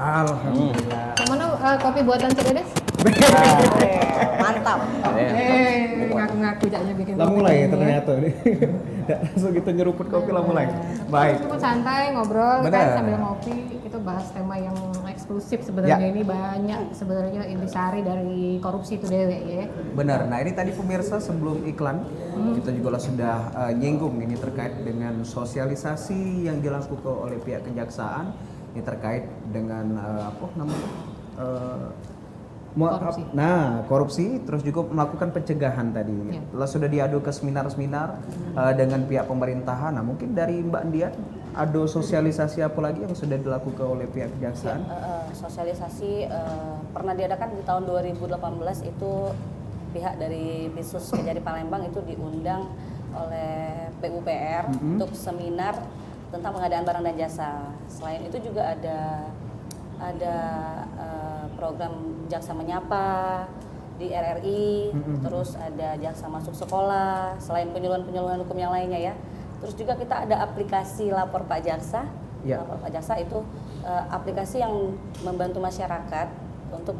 Alhamdulillah. Yang mana kopi buatan Cededes? Mantap. Ngaku-ngaku jaknya bikin Lah kopi mulai ini ya. ternyata nih. Langsung kita nyeruput kopi lah mulai. Baik. Cukup santai ngobrol kan Benar. sambil ngopi, kita bahas tema yang eksklusif sebenarnya. Ya. Ini banyak sebenarnya intisari dari korupsi itu dewe ya. Benar. Nah ini tadi pemirsa sebelum iklan kita juga sudah nyinggung ini terkait dengan sosialisasi yang dilakukan oleh pihak kejaksaan ini terkait dengan apa namanya Korupsi. Nah korupsi terus juga melakukan pencegahan tadi. Ya. Lalu sudah diadu ke seminar-seminar dengan pihak pemerintahan. Nah mungkin dari Mbak Dian ada sosialisasi apa lagi yang sudah dilakukan oleh pihak kejaksaan? Sosialisasi pernah diadakan di tahun 2018 itu pihak dari Bisus Kejari Palembang itu diundang oleh PUPR untuk seminar tentang pengadaan barang dan jasa. Selain itu juga ada program Jaksa Menyapa di RRI, terus ada Jaksa Masuk Sekolah, selain penyuluhan-penyuluhan hukum yang lainnya ya. Terus juga kita ada aplikasi Lapor Pak Jaksa. Ya. Lapor Pak Jaksa itu aplikasi yang membantu masyarakat untuk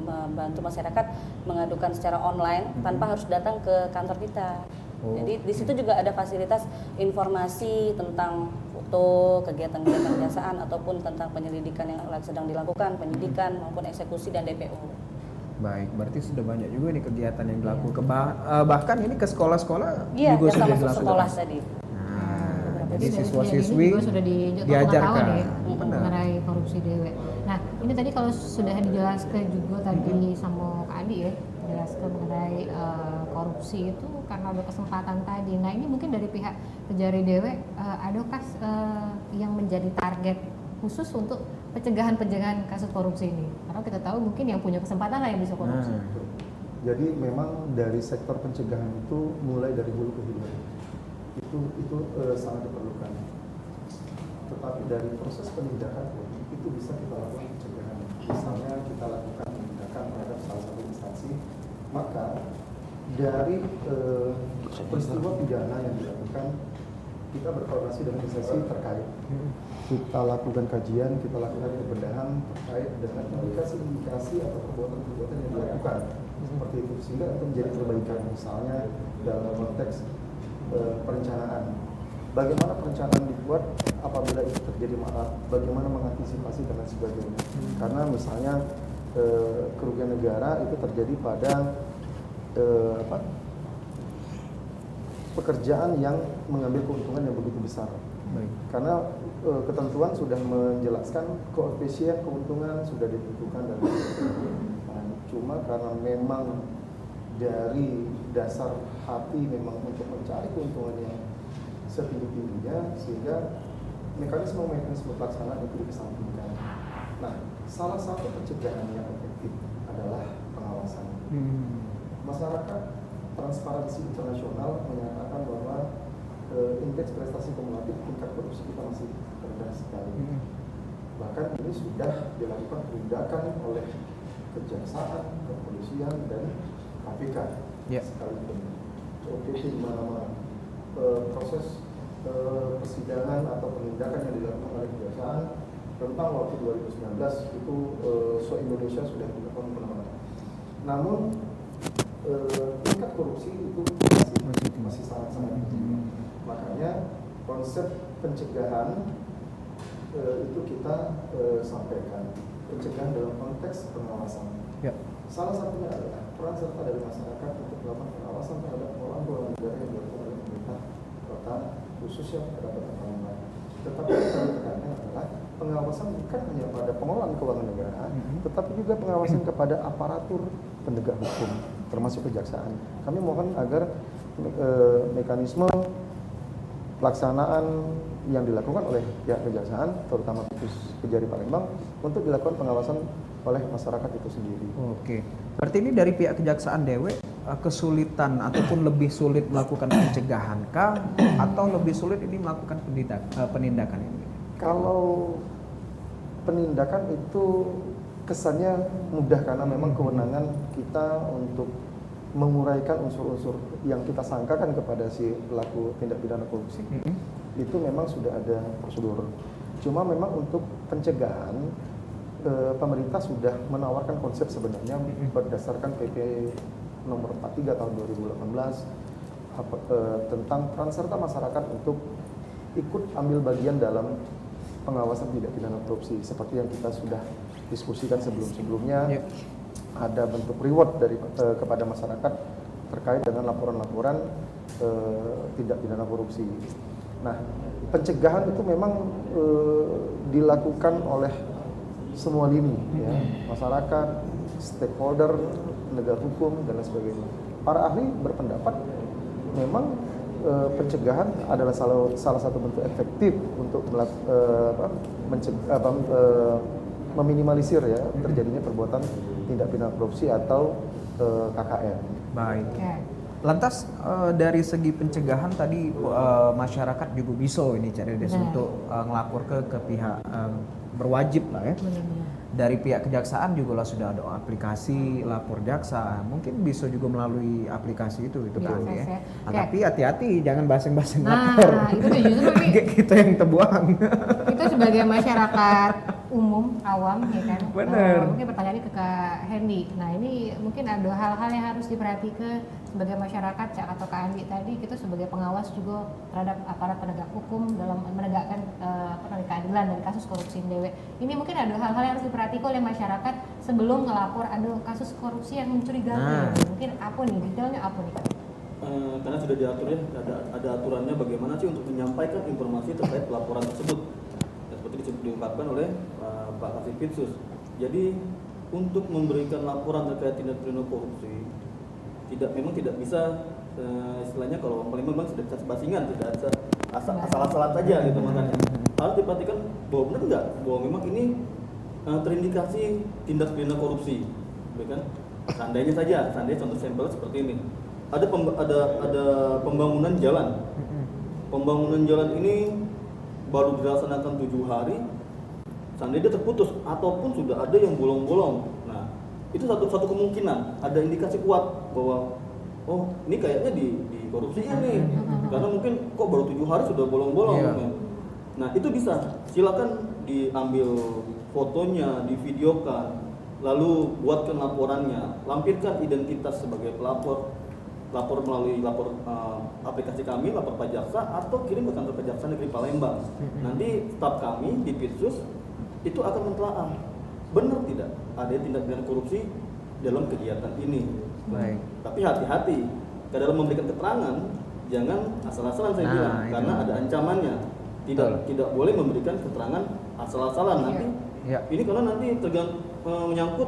membantu masyarakat mengadukan secara online tanpa harus datang ke kantor kita. Oh, Jadi di situ juga ada fasilitas informasi tentang foto, kegiatan-kegiatan kejaksaan ataupun tentang penyelidikan yang sedang dilakukan, penyidikan maupun eksekusi dan DPO. Baik, berarti sudah banyak juga nih kegiatan yang dilakukan. Bahkan ini ke sekolah-sekolah Iya, juga Jaksa sudah Masuk dilakukan. Sekolah tadi. Nah, jadi Dari siswa-siswi ini juga sudah diajarkan diajarkan. ya, Benar. mengenai korupsi dewe. Nah, ini tadi kalau sudah dijelaskan juga tadi sama Kak Adi ya, dijelaskan mengenai korupsi itu karena ada kesempatan tadi. Nah, ini mungkin dari pihak Kejari dewe adakah yang menjadi target khusus untuk pencegahan kasus korupsi ini? Karena kita tahu mungkin yang punya kesempatan lah yang bisa korupsi. Jadi memang dari sektor pencegahan itu mulai dari hulu ke hilir itu sangat diperlukan. Tetapi dari proses penindakan pun itu bisa kita lakukan pencegahan. Misalnya kita lakukan penindakan terhadap salah satu instansi, maka dari peristiwa pidana yang dilakukan kita berkoordinasi dengan instansi terkait. Kita lakukan kajian, kita lakukan pembedahan terkait dengan indikasi atau perbuatan-perbuatan yang dilakukan seperti itu sehingga itu menjadi perbaikan. Misalnya dalam konteks perencanaan, bagaimana perencanaan dibuat apabila itu terjadi maaf, bagaimana mengantisipasi dan lain sebagainya. Karena misalnya kerugian negara itu terjadi pada pekerjaan yang mengambil keuntungan yang begitu besar. Baik. Karena ketentuan sudah menjelaskan koefisien keuntungan sudah ditentukan dan cuma karena memang dari dasar hati memang untuk mencari keuntungan yang setinggi-tingginya sehingga mekanisme pelaksanaan itu dikesampingkan. Nah, salah satu pencegahan yang efektif adalah pengawasan. Masyarakat Transparansi Internasional menyatakan bahwa indeks prestasi kumulatif tingkat korupsi kita masih rendah sekali. Bahkan ini sudah dilakukan penindakan oleh kejaksaan, kepolisian, dan KPK sekalipun. OTT di mana-mana. Proses persidangan atau penindakan yang dilakukan oleh kejaksaan tentang waktu 2019 itu se-Indonesia sudah dilakukan kemana-mana. Namun tingkat korupsi itu masih sangat-sangat tinggi. Makanya konsep pencegahan itu kita sampaikan. Pencegahan dalam konteks pengawasan. Ya. Salah satunya adalah peran serta dari masyarakat untuk melakukan pengawasan terhadap pengelolaan negara yang dilakukan oleh pemerintah kota khususnya pada Kota Palembang. Tetapi yang kami tekankan adalah pengawasan bukan hanya pada pengelolaan keuangan negara, tetapi juga pengawasan kepada aparatur penegak hukum, termasuk kejaksaan. Kami mohon agar mekanisme pelaksanaan yang dilakukan oleh pihak kejaksaan, terutama Kejari Palembang, untuk dilakukan pengawasan oleh masyarakat itu sendiri. Oke, berarti ini dari pihak kejaksaan dewe kesulitan ataupun lebih sulit melakukan pencegahan kah atau lebih sulit ini melakukan penindakan ini? Kalau penindakan itu kesannya mudah karena memang kewenangan kita untuk menguraikan unsur-unsur yang kita sangkakan kepada si pelaku tindak pidana korupsi. itu memang sudah ada prosedur. Cuma memang untuk pencegahan pemerintah sudah menawarkan konsep sebenarnya berdasarkan PP nomor 43 tahun 2018 tentang peran serta masyarakat untuk ikut ambil bagian dalam pengawasan tindak pidana korupsi seperti yang kita sudah diskusikan sebelum-sebelumnya. Ada bentuk reward dari kepada masyarakat terkait dengan laporan-laporan tindak pidana korupsi. Nah, pencegahan itu memang dilakukan oleh semua lini, ya, masyarakat, stakeholder, penegak hukum dan lain sebagainya. Para ahli berpendapat memang pencegahan adalah salah satu bentuk efektif untuk meminimalisir ya terjadinya perbuatan tindak pidana korupsi atau KKN. Baik. Lantas dari segi pencegahan tadi masyarakat juga bisa ini cari untuk ngelapor ke pihak berwajib lah ya. Dari pihak kejaksaan juga lah sudah ada aplikasi lapor jaksa, mungkin bisa juga melalui aplikasi itu kan ya. Nah, tapi hati-hati jangan basing-basing lapor. Itu tuh justru kita yang terbuang. Itu sebagai masyarakat umum awam ya kan. Bener. Mungkin pertanyaannya ke Kak Hendy. Nah ini mungkin ada hal-hal yang harus diperhatikan sebagai masyarakat Cak atau Kak Andi tadi, kita sebagai pengawas juga terhadap aparat penegak hukum dalam menegakkan keadilan dari kasus korupsi DW. Ini mungkin ada hal-hal yang harus diperhatikan oleh masyarakat sebelum ngelapor ada kasus korupsi yang mencurigakan. Mungkin apa nih detailnya apa nih Kak? Karena sudah diatur ya, ada aturannya bagaimana sih untuk menyampaikan informasi terkait laporan tersebut. Seperti diungkapkan oleh Pak Kasipitsus. Jadi untuk memberikan laporan terkait tindak pidana korupsi memang tidak bisa istilahnya kalau orang Palembang sudah bisa sebasingan, tidak bisa asal-asalan saja gitu. Makanya harus diperhatikan bahwa benar enggak bahwa memang ini terindikasi tindak pidana korupsi, kan? Seandainya contoh sampel seperti ini, ada pembangunan jalan. Pembangunan jalan ini baru dilaksanakan 7 hari, seandainya dia terputus ataupun sudah ada yang bolong-bolong. Nah, itu satu kemungkinan, ada indikasi kuat bahwa oh ini kayaknya di korupsi nih, karena mungkin kok baru 7 hari sudah bolong-bolong. Nah itu bisa, silakan diambil fotonya, divideokan, lalu buatkan laporannya, lampirkan identitas sebagai pelapor, lapor melalui aplikasi kami, lapor Pajaksa, atau kirim ke kantor Kejaksaan Negeri Palembang. Nanti staf kami di Pitsus itu akan mentelaah benar tidak ada tindak pidana korupsi dalam kegiatan ini. Baik. Tapi hati-hati dalam memberikan keterangan, jangan asal-asalan saya bilang, karena ada ancamannya. Tidak boleh memberikan keterangan asal-asalan nanti. Ini karena nanti menyangkut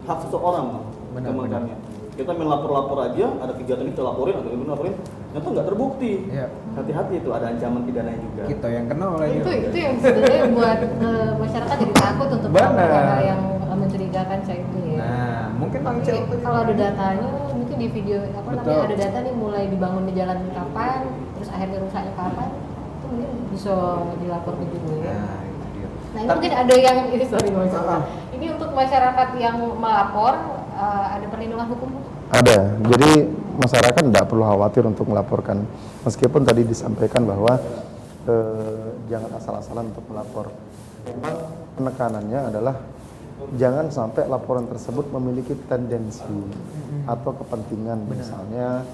hak seseorang. Makanya kita main lapor-lapor aja, ada kegiatan kita laporin, ada yang laporin, ternyata nggak terbukti. Hati-hati, itu ada ancaman pidana juga. Kita yang kena oleh itu yang sebenarnya buat masyarakat jadi takut untuk melakukan hal yang mencurigakan saya itu ya. Nah, mungkin Bang Cel kalau ada datanya, mungkin di video ada data nih mulai dibangun di jalan kapan, terus akhirnya rusaknya kapan, itu mungkin bisa dilapor ke juga ya. Nah ini mungkin ada yang ini untuk masyarakat yang melapor, ada perlindungan hukum? Ada, jadi masyarakat tidak perlu khawatir untuk melaporkan, meskipun tadi disampaikan bahwa jangan asal-asalan untuk melapor. Memang penekanannya adalah jangan sampai laporan tersebut memiliki tendensi atau kepentingan. Misalnya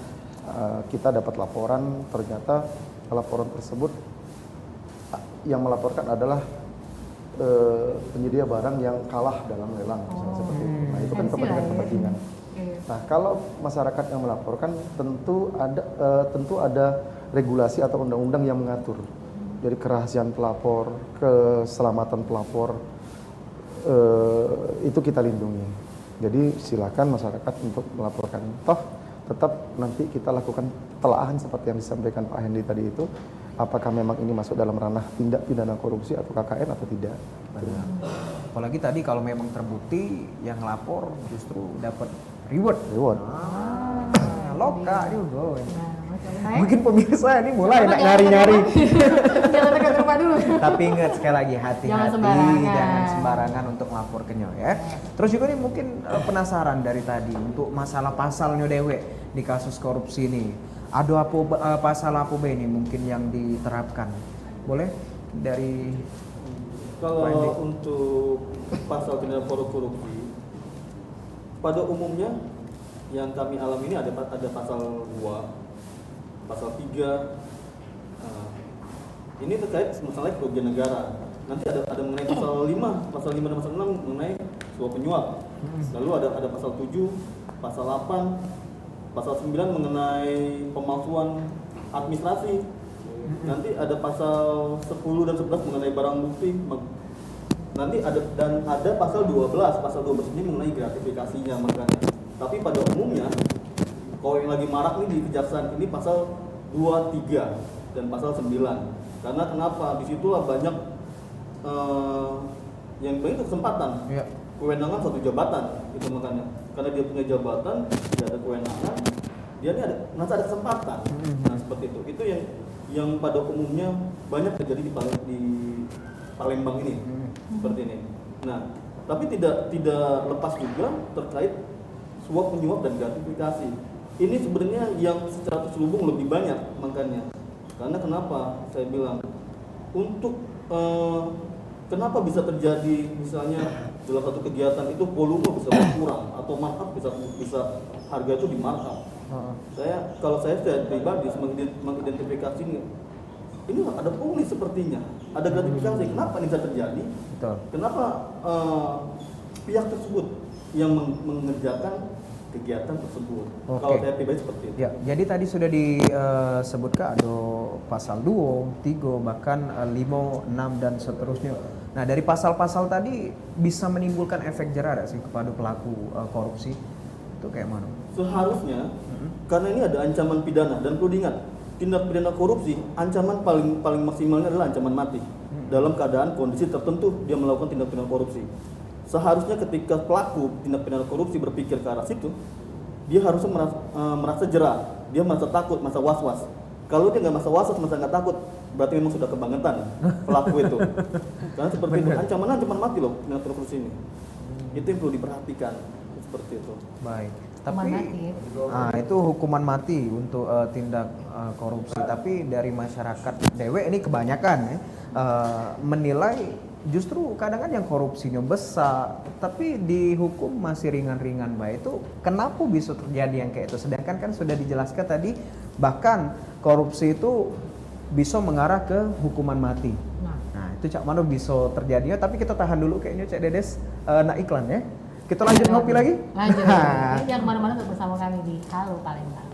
kita dapat laporan, ternyata laporan tersebut yang melaporkan adalah penyedia barang yang kalah dalam lelang, misalnya seperti itu. Nah itu kan kepentingan. Nah kalau masyarakat yang melaporkan tentu ada regulasi atau undang-undang yang mengatur dari kerahasiaan pelapor, keselamatan pelapor, itu kita lindungi. Jadi silakan masyarakat untuk melaporkan. Toh tetap nanti kita lakukan telaahan seperti yang disampaikan Pak Hendy tadi itu, apakah memang ini masuk dalam ranah tindak pidana korupsi atau KKN atau tidak. Apalagi tadi kalau memang terbukti yang lapor justru dapat reward. Loka juga. Mungkin pemirsa ini mulai nyari-nyari. Jangan dekat rumah dulu. Tapi ingat sekali lagi hati-hati, jangan sembarangan untuk melapor ke nyo ya. Terus juga nih mungkin penasaran dari tadi untuk masalah pasalnya dewe di kasus korupsi ini. Ada apa pasal apa ini mungkin yang diterapkan boleh dari Kalau Pak Andi. untuk pasal tindak korupsi, pada umumnya yang kami alami ini ada pasal 2, pasal 3. Ini terkait masalah kerugian negara. Nanti ada mengenai pasal 5 dan pasal 6 mengenai suap penyuap. Lalu ada pasal 7, pasal 8, pasal 9 mengenai pemalsuan administrasi. Nanti ada pasal 10 dan 11 mengenai barang bukti. Nanti ada pasal 12. Pasal 12 ini mengenai gratifikasinya makanya. Tapi pada umumnya kalau yang lagi marak nih di kejaksaan ini pasal 2, 3 dan pasal 9. Karena kenapa? Disitulah banyak yang banyak kesempatan. Ya. Kewenangan satu jabatan itu makanya. Karena dia punya jabatan, dia ada kewenangan, dia ini merasa ada kesempatan. Nah, seperti itu. Itu yang pada umumnya banyak terjadi di Palembang ini. Seperti ini. Nah, tapi tidak lepas juga terkait suap penyuap dan gratifikasi. Ini sebenarnya yang secara terselubung lebih banyak makanya. Karena kenapa saya bilang untuk kenapa bisa terjadi misalnya dalam satu kegiatan itu volume bisa berkurang atau markup bisa harga itu di markup. Kalau saya pribadi mengidentifikasi ini ada pungli sepertinya, ada gratifikasi. Kenapa ini bisa terjadi? Betul. Kenapa pihak tersebut yang mengerjakan kegiatan tersebut? Oke. Kalau saya pribadi seperti itu. Ya, jadi tadi sudah disebutkan ada pasal 2, 3, bahkan 5, 6 dan seterusnya. Nah, dari pasal-pasal tadi bisa menimbulkan efek jerah nggak sih kepada pelaku korupsi? Itu kayak mana? Seharusnya karena ini ada ancaman pidana dan perlu diingat, tindak pidana korupsi ancaman paling maksimalnya adalah ancaman mati. Dalam keadaan kondisi tertentu dia melakukan tindak pidana korupsi. Seharusnya ketika pelaku tindak pidana korupsi berpikir ke arah situ, dia harusnya merasa jerah, dia merasa takut, merasa was-was. Kalau dia nggak merasa was-was, merasa nggak takut, berarti memang sudah kebangetan pelaku itu. Karena seperti itu, ancaman mati loh tindak pidana korupsi ini. Itu yang perlu diperhatikan, seperti itu. Baik. Hukuman Tapi mati ya? itu hukuman mati untuk tindak korupsi. Tapi dari masyarakat dewe ini kebanyakan ya, menilai justru kadang kan yang korupsinya besar, tapi dihukum masih ringan-ringan. Baik, itu kenapa bisa terjadi yang kayak itu? Sedangkan kan sudah dijelaskan tadi, bahkan korupsi itu bisa mengarah ke hukuman mati. Nah itu cak mana bisa terjadinya? Tapi kita tahan dulu kayaknya Cak Dedes nak iklan ya. Kita lanjut ngopi lagi. Lanjut. Jangan kemana-mana, tetap bersama kami di Halo Palembang.